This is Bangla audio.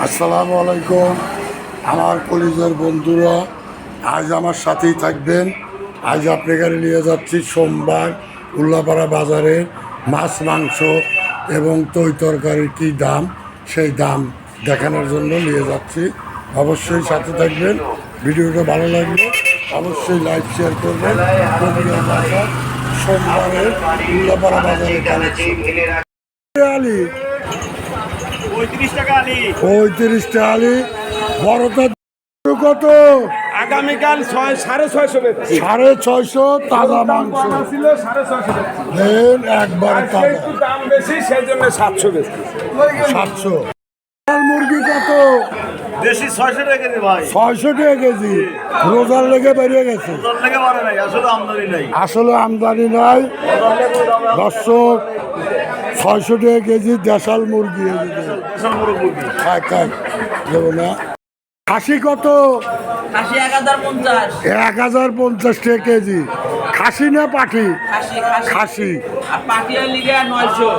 আসসালামু আলাইকুম আমার কলিজার বন্ধুরা, আজ আমার সাথেই থাকবেন। আজ আপনাকে নিয়ে যাচ্ছি সোমবার উল্লাপাড়া বাজারে মাছ মাংস এবং তরকারির কী দাম সেই দাম দেখানোর জন্য নিয়ে যাচ্ছি। অবশ্যই সাথে থাকবেন। ভিডিওটা ভালো লাগলে অবশ্যই লাইক শেয়ার করবেন। সোমবারের উল্লাপাড়া বাজারে কালেকশন। আলি 35 টাকা আলি। 35 টাকা আলি। বড়টা কত? আগামীকাল 650 বেচছি। 650 তাজা মাংস ছিল 650 বেচছি। দেন একবার আজকে তাজা একটু দাম বেশি সেই জন্য 700 বেচছি। 700। মুরগি কত? দেশি 600 টাকা কেজি ভাই। 600 টাকা কেজি। রোজার লেগে বেরিয়ে গেছে। তোর লেগে পারে নাই, আসলে আমদানি নাই। আসলে আমদানি নাই দর্শক। 600 টাকা কেজি দেশাল মুরগি। দেশাল মুরগি। খায় খায় দেবো না। খাসি কত? খাসি 1050। 1050 টাকা কেজি। খাসি না পাঠি? খাসি খাসি। আর পাটিয়া লিগে 900।